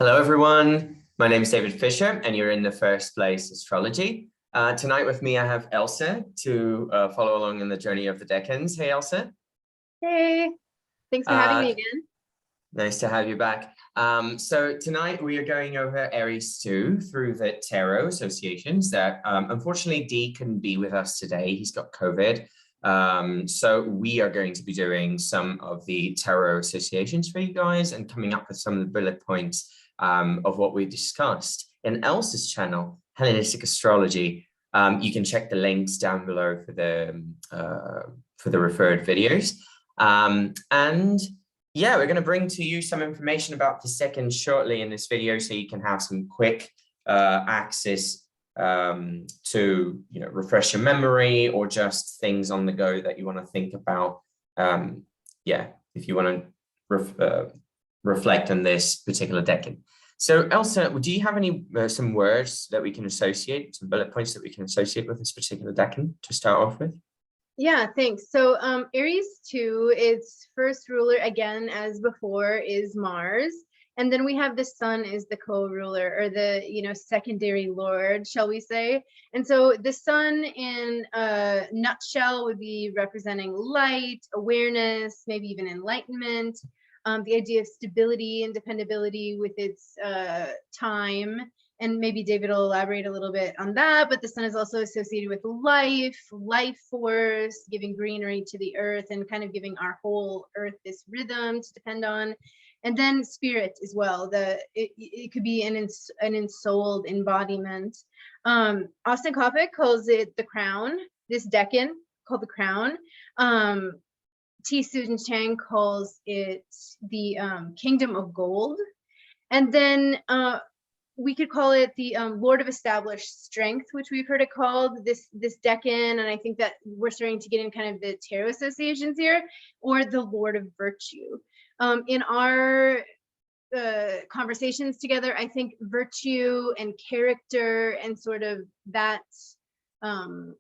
Hello, everyone. My name is David Fisher, and you're in the First Place Astrology. Tonight with me, I have Elsa to follow along in the journey of the Decans. Hey, Elsa. Hey, thanks for having me again. Nice to have you back. So tonight we are going over Aries 2 through the tarot associations that unfortunately Dee couldn't be with us today. He's got COVID. So we are going to be doing some of the tarot associations for you guys and coming up with some of the bullet points of what we discussed. In Elsa's channel, Hellenistic Astrology, you can check the links down below for the referred videos. And yeah, we're going to bring to you some information about the Decans shortly in this video, so you can have some quick access to refresh your memory, or just things on the go that you want to think about. Yeah, if you want to reflect on this particular decan. So Elsa, do you have any some words that we can associate, some bullet points that we can associate with this particular decan to start off with? Yeah, thanks. So Aries 2, its first ruler, again, as before, is Mars. And then we have the sun is the co-ruler, or the, secondary lord, shall we say. And so the sun in a nutshell would be representing light, awareness, maybe even enlightenment, the idea of stability and dependability with its time. And maybe David will elaborate a little bit on that, but the sun is also associated with life force, giving greenery to the earth and kind of giving our whole earth this rhythm to depend on. And then spirit as well. It could be an ensouled embodiment. Austin Coppock calls it the crown, this decan called the crown. T. Susan Chang calls it the kingdom of gold. And then we could call it the Lord of Established Strength, which we've heard it called, this decan. And I think that we're starting to get in kind of the tarot associations here, or the Lord of Virtue. In our conversations together, I think virtue and character and sort of that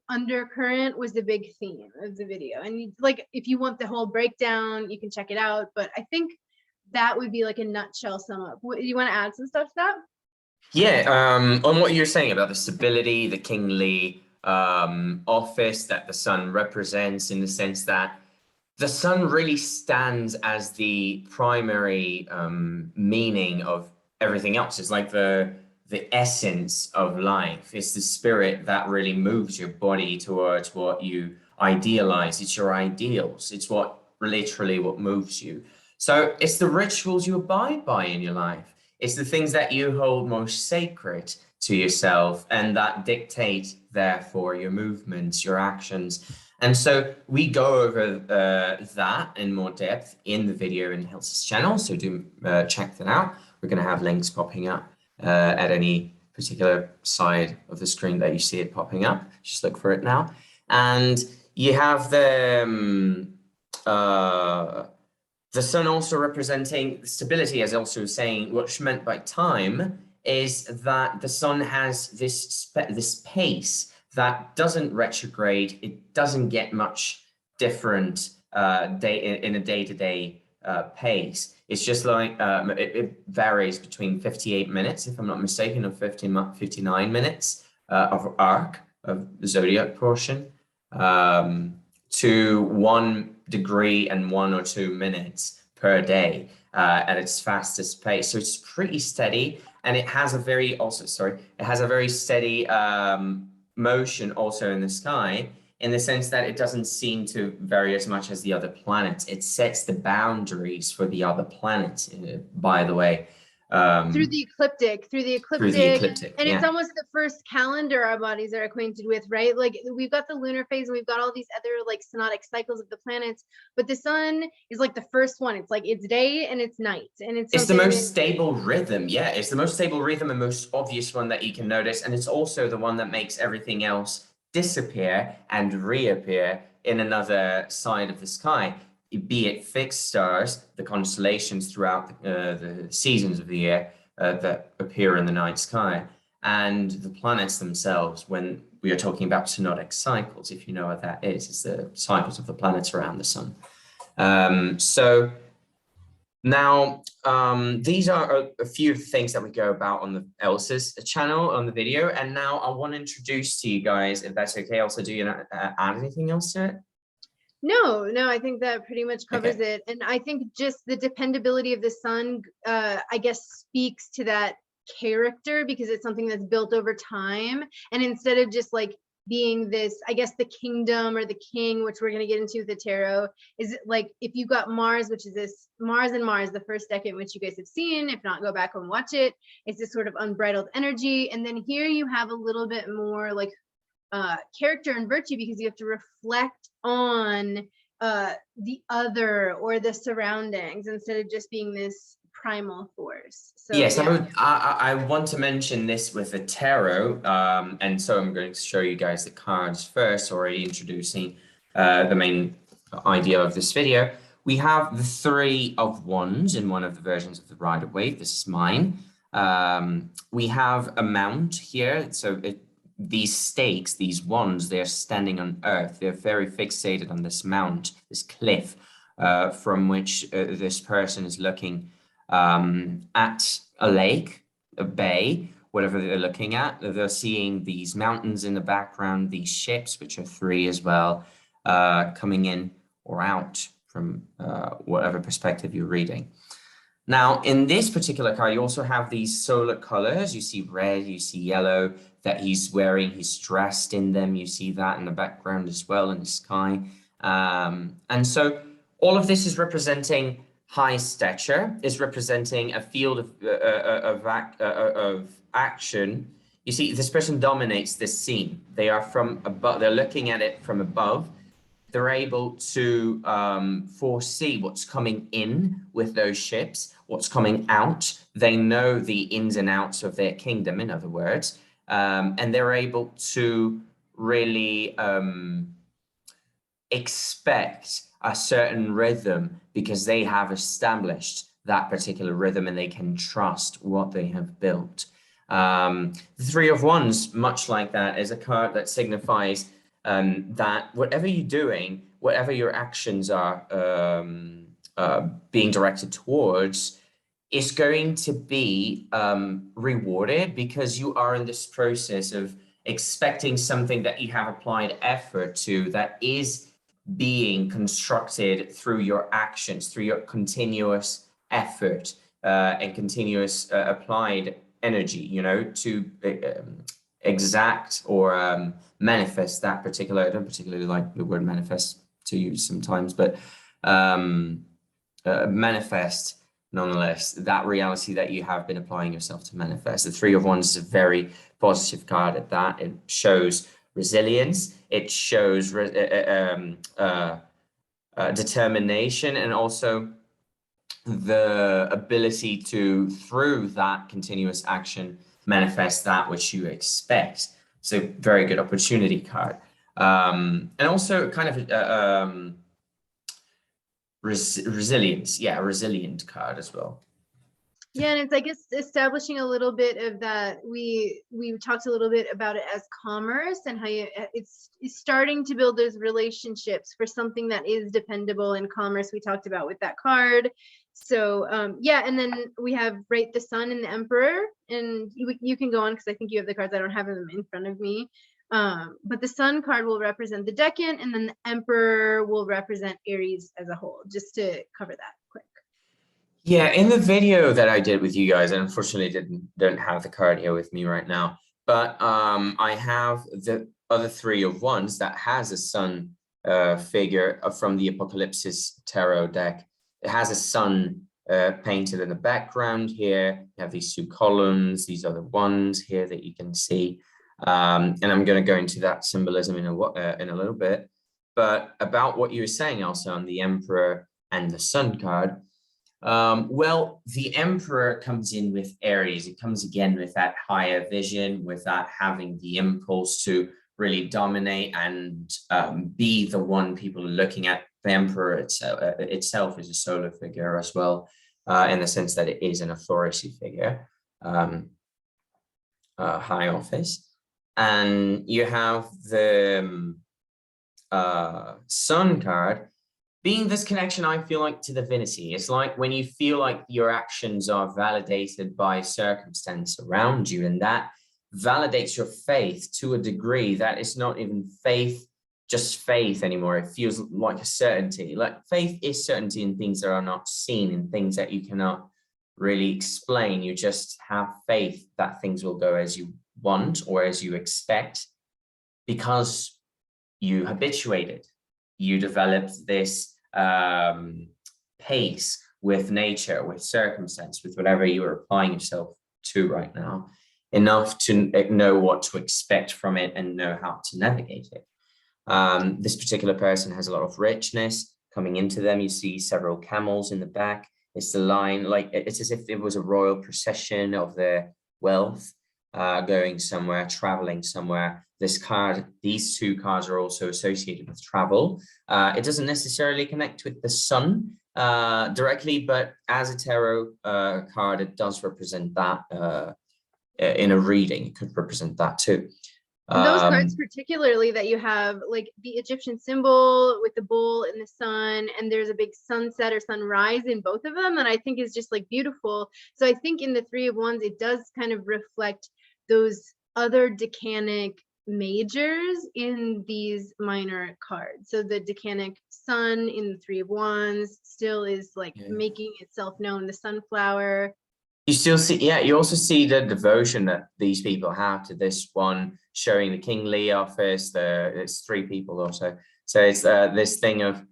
undercurrent was the big theme of the video. And if you want the whole breakdown, you can check it out. But I think that would be like a nutshell sum up. You want to add some stuff to that? Yeah, on what you're saying about the stability, the kingly office that the sun represents, in the sense that the sun really stands as the primary meaning of everything else. It's like the essence of life. It's the spirit that really moves your body towards what you idealize. It's your ideals. It's literally what moves you. So it's the rituals you abide by in your life. It's the things that you hold most sacred to yourself and that dictate, therefore, your movements, your actions. And so we go over that in more depth in the video in Elsa's channel. So do check that out. We're going to have links popping up at any particular side of the screen that you see it popping up. Just look for it now. And you have the sun also representing stability, as also was saying. What's meant by time is that the sun has this pace that doesn't retrograde. It doesn't get much different in a day-to-day pace. It's just like it varies between 58 minutes, if I'm not mistaken, or 59 minutes of arc of the zodiac portion, to 1 degree and 1 or 2 minutes per day at its fastest pace. So it's pretty steady, and it has a very steady motion also in the sky, in the sense that it doesn't seem to vary as much as the other planets. It sets the boundaries for the other planets, by the way. Through the ecliptic, and it's almost the first calendar our bodies are acquainted with, right? Like, we've got the lunar phase, and we've got all these other like synodic cycles of the planets, but the sun is like the first one. It's like it's day and it's night, and it's the most stable rhythm. Yeah, it's the most stable rhythm and most obvious one that you can notice, and it's also the one that makes everything else disappear and reappear in another side of the sky, be it fixed stars, the constellations throughout the seasons of the year that appear in the night sky, and the planets themselves. When we are talking about synodic cycles, if you know what that is, it's the cycles of the planets around the sun. So Now, these are a few of the things that we go about on the Elsa's channel on the video. And now I want to introduce to you guys, if that's okay. Elsa, do you add anything else to it? No, I think that pretty much covers Okay. it. And I think just the dependability of the sun, I guess, speaks to that character because it's something that's built over time. And instead of just like being this, I guess, the kingdom or the king, which we're going to get into with the tarot, is like if you got Mars, which is this Mars and Mars, the first decan, which you guys have seen. If not, go back and watch it. It's this sort of unbridled energy. And then here you have a little bit more like character and virtue because you have to reflect on the other or the surroundings instead of just being this primal force. So Yes, yeah. I want to mention this with the tarot, and so I'm going to show you guys the cards first, already introducing the main idea of this video. We have the Three of Wands in one of the versions of the Rider-Waite. This is mine. We have a mount here, so these stakes, these wands, they're standing on earth. They're very fixated on this mount, this cliff, from which this person is looking at a lake, a bay, whatever they're looking at. They're seeing these mountains in the background, these ships, which are three as well, coming in or out from whatever perspective you're reading. Now, in this particular card, you also have these solar colors. You see red, you see yellow that he's wearing. He's dressed in them. You see that in the background as well in the sky. And so all of this is representing high stature, is representing a field of action. You see, this person dominates this scene. They are from above. They're looking at it from above. They're able to foresee what's coming in with those ships, what's coming out. They know the ins and outs of their kingdom, in other words, and they're able to really expect a certain rhythm because they have established that particular rhythm and they can trust what they have built. The Three of Wands, much like that, is a card that signifies that whatever you're doing, whatever your actions are being directed towards, is going to be rewarded because you are in this process of expecting something that you have applied effort to, that is being constructed through your actions, through your continuous effort and continuous applied energy, you know, to exact or manifest that particular. I don't particularly like the word manifest to use sometimes, but manifest nonetheless that reality that you have been applying yourself to manifest. The Three of Wands is a very positive card at that. It shows resilience, it shows determination, and also the ability to, through that continuous action, manifest that which you expect. So very good opportunity card. And also kind of resilience. Yeah, a resilient card as well. Yeah, and it's, I guess, establishing a little bit of that. We talked a little bit about it as commerce and how it's starting to build those relationships for something that is dependable in commerce. We talked about with that card. So yeah, and then we have the Sun and the Emperor, and you can go on because I think you have the cards. I don't have them in front of me. But the Sun card will represent the Decan, and then the Emperor will represent Aries as a whole, just to cover that quick. Yeah, in the video that I did with you guys, I unfortunately don't have the card here with me right now, but I have the other Three of Wands that has a sun figure from the Apocalypsis tarot deck. It has a sun painted in the background here. You have these two columns, these are the ones here that you can see. And I'm going to go into that symbolism in a little bit. But about what you were saying, Elsa, on the Emperor and the Sun card, well, the Emperor comes in with Aries. It comes again with that higher vision, with that having the impulse to really dominate and be the one people are looking at. The Emperor itself is a solar figure as well, in the sense that it is an authority figure, high office. And you have the Sun card, being this connection, I feel like, to divinity. It's like when you feel like your actions are validated by circumstance around you, and that validates your faith to a degree that it's not even faith, just faith anymore. It feels like a certainty. Like faith is certainty in things that are not seen, in things that you cannot really explain. You just have faith that things will go as you want or as you expect, because you habituated. You developed this pace with nature, with circumstance, with whatever you are applying yourself to right now, enough to know what to expect from it and know how to navigate it. This particular person has a lot of richness coming into them. You see several camels in the back. It's the line, like it's as if it was a royal procession of their wealth, going somewhere, traveling somewhere. This card, these two cards are also associated with travel. It doesn't necessarily connect with the sun directly, but as a tarot card, it does represent that in a reading. It could represent that too. And those cards particularly that you have, like the Egyptian symbol with the bull and the sun, and there's a big sunset or sunrise in both of them, and I think is just like beautiful. So I think in the Three of Wands, it does kind of reflect those other decanic majors in these minor cards. So the decanic sun in the Three of Wands still is like making itself known, the sunflower. You still see, yeah, you also see the devotion that these people have to this one, showing the kingly office. It's three people also. So it's this thing of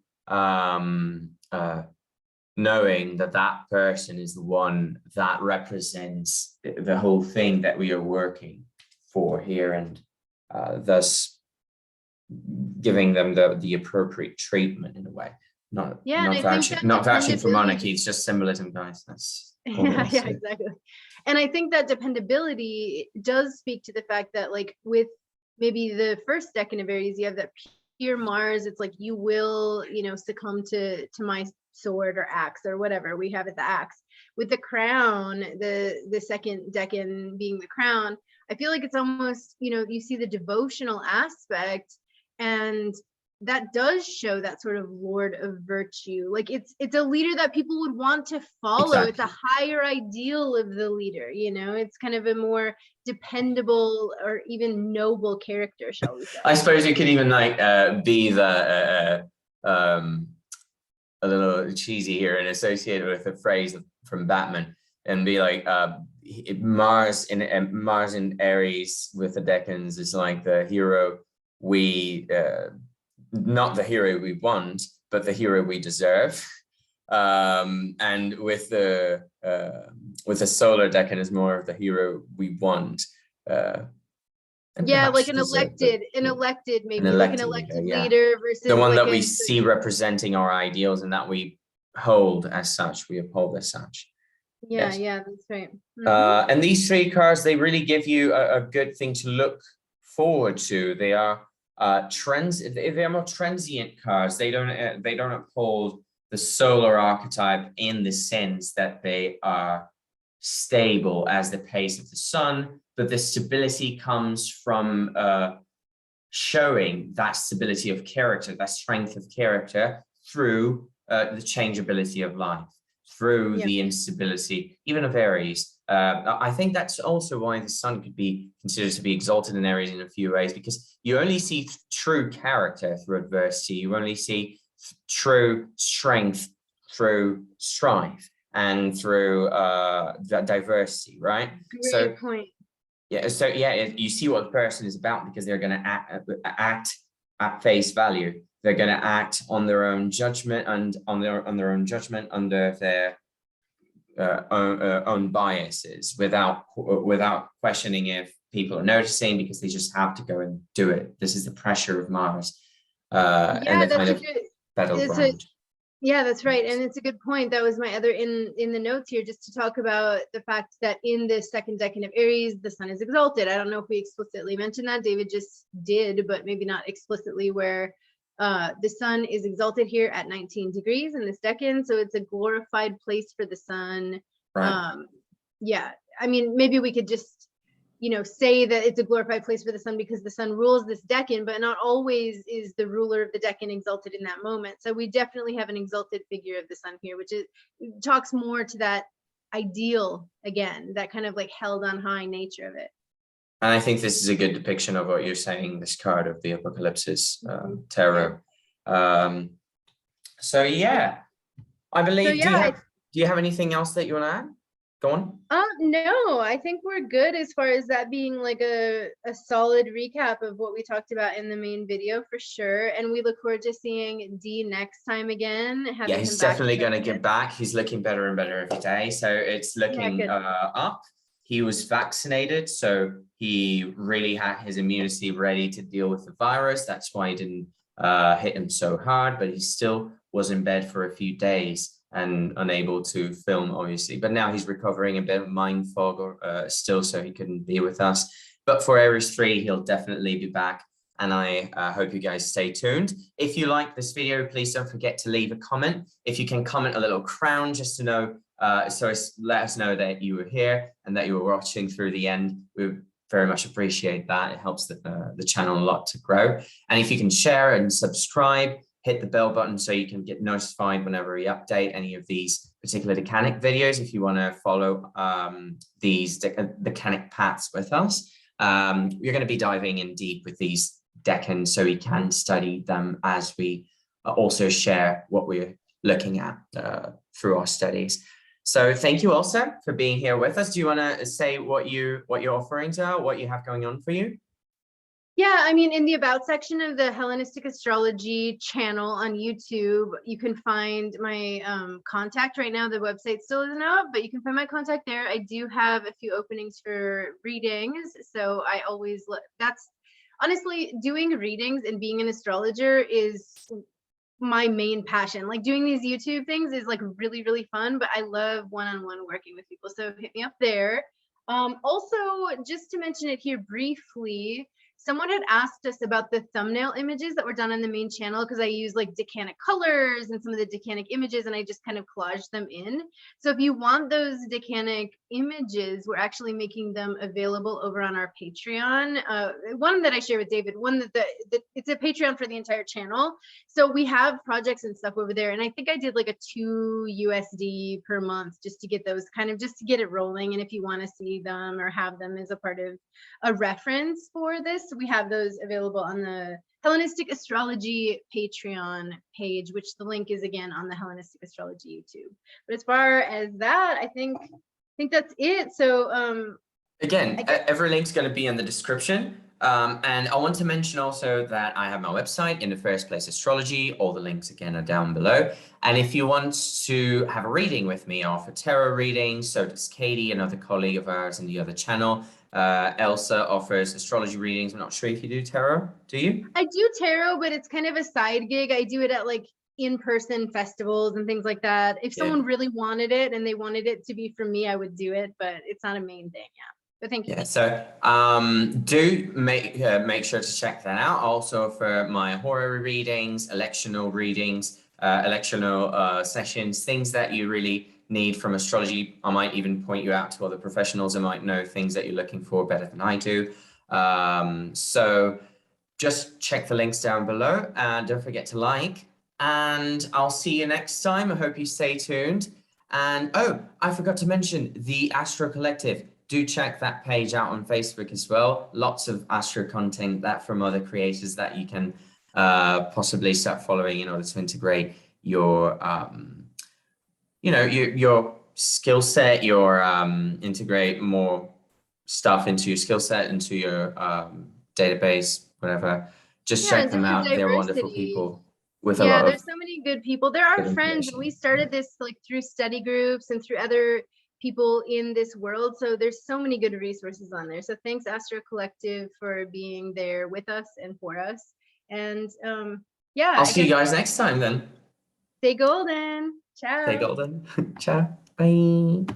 knowing that that person is the one that represents the whole thing that we are working for here, and thus giving them the appropriate treatment in a way. Not vouching for monarchy. It's just symbolism, guys. That's yeah, exactly. And I think that dependability does speak to the fact that, like, with maybe the first decan of Aries, you have that pure Mars. It's like, you will, you know, succumb to my sword or axe or whatever. We have it, the axe. With the crown, the second decan being the crown, I feel like it's almost, you know, you see the devotional aspect, and that does show that sort of lord of virtue. Like it's a leader that people would want to follow. Exactly. It's a higher ideal of the leader, you know. It's kind of a more dependable or even noble character, shall we say. I suppose you could even like be the a little cheesy here and associated with a phrase from Batman, and be like Mars in Aries with the Decans is like the hero we not the hero we want, but the hero we deserve. And with the solar decan is more of the hero we want. Yeah, like an elected leader versus the one like that we see representing our ideals and that we hold as such, we uphold as such. Yeah, yes. Yeah, that's right. Mm-hmm. And these three cards, they really give you a good thing to look forward to. They are they're more transient cards. They don't uphold the solar archetype in the sense that they are stable as the pace of the sun, but the stability comes from showing that stability of character, that strength of character through the changeability of life, through the instability, even of Aries. I think that's also why the sun could be considered to be exalted in Aries in a few ways, because you only see true character through adversity. You only see true strength through strife and through that diversity, right? Great point. Yeah, so yeah, you see what the person is about because they're going to act at face value. They're going to act on their own judgment and on their own judgment under their own biases, without questioning if people are noticing, because they just have to go and do it. This is the pressure of Mars and the kind of battleground. Yeah, that's right. And it's a good point. That was my other in the notes here, just to talk about the fact that in this second decan of Aries, the sun is exalted. I don't know if we explicitly mentioned that. David just did, but maybe not explicitly, where the sun is exalted here at 19 degrees in this decan. So it's a glorified place for the sun. Right. Yeah, I mean, maybe we could just say that it's a glorified place for the sun because the sun rules this decan, but not always is the ruler of the decan exalted in that moment. So we definitely have an exalted figure of the sun here, which talks more to that ideal, again, that kind of like held on high nature of it. And I think this is a good depiction of what you're saying, this card of the Apocalypsis tarot. Yeah. So yeah, I believe, do you have anything else that you want to add? Go on. No, I think we're good as far as that being like a solid recap of what we talked about in the main video, for sure. And we look forward to seeing D next time again. Yeah, he's definitely going to get back. He's looking better and better every day. So it's looking up. He was vaccinated, so he really had his immunity ready to deal with the virus. That's why it didn't hit him so hard, but he still was in bed for a few days and unable to film, obviously. But now he's recovering a bit of mind fog still, so he couldn't be with us. But for Aries 3, he'll definitely be back. And I hope you guys stay tuned. If you like this video, please don't forget to leave a comment. If you can comment a little crown just to know, let us know that you were here and that you were watching through the end. We very much appreciate that. It helps the channel a lot to grow. And if you can share and subscribe, hit the bell button so you can get notified whenever we update any of these particular Decanic videos. If you want to follow these Decanic paths with us, we're going to be diving in deep with these Decans so we can study them as we also share what we're looking at through our studies. So thank you, Elsa, for being here with us. Do you want to say what your offerings are, what you have going on for you? Yeah, I mean, in the About section of the Hellenistic Astrology channel on YouTube, you can find my contact. Right now, the website still isn't out, but you can find my contact there. I do have a few openings for readings, so I always that's honestly, doing readings and being an astrologer is my main passion. Like doing these YouTube things is like really, really fun, but I love one-on-one working with people. So hit me up there. Also, just to mention it here briefly, someone had asked us about the thumbnail images that were done on the main channel, because I use like Decanic colors and some of the Decanic images, and I just kind of collaged them in. So if you want those Decanic images, we're actually making them available over on our Patreon. One that I share with David, one that it's a Patreon for the entire channel. So we have projects and stuff over there, and I think I did like a $2 USD per month just to get those just to get it rolling. And if you want to see them or have them as a part of a reference for this, we have those available on the Hellenistic Astrology Patreon page, which the link is again on the Hellenistic Astrology YouTube. But as far as that, I think that's it. So again, every link's going to be in the description. And I want to mention also that I have my website, In the First Place Astrology. All the links again are down below. And if you want to have a reading with me, I offer tarot readings. So does Katie, another colleague of ours in the other channel. Elsa offers astrology readings. I'm not sure if you do tarot. Do you? I do tarot, but it's kind of a side gig. I do it at like in-person festivals and things like that. If someone really wanted it and they wanted it to be from me, I would do it, but it's not a main thing. Yeah. But thank you. Yeah, so do make sure to check that out. Also for my horary readings, electional readings, electional sessions, things that you really need from astrology. I might even point you out to other professionals who might know things that you're looking for better than I do. So just check the links down below and don't forget to like, and I'll see you next time. I hope you stay tuned. And oh, I forgot to mention the Astro Collective. Do check that page out on Facebook as well. Lots of Astro content that from other creators that you can possibly start following in order to integrate your, your skill set, integrate more stuff into your skill set, into your database, whatever. Just check them out. They're wonderful people with a lot of. There's so many good people. There are friends, and we started this like through study groups and through other people in this world. So there's so many good resources on there. So thanks Astro Collective for being there with us and for us. And yeah, I'll see you guys next time then. Stay golden. Ciao. Stay golden. Ciao. Bye.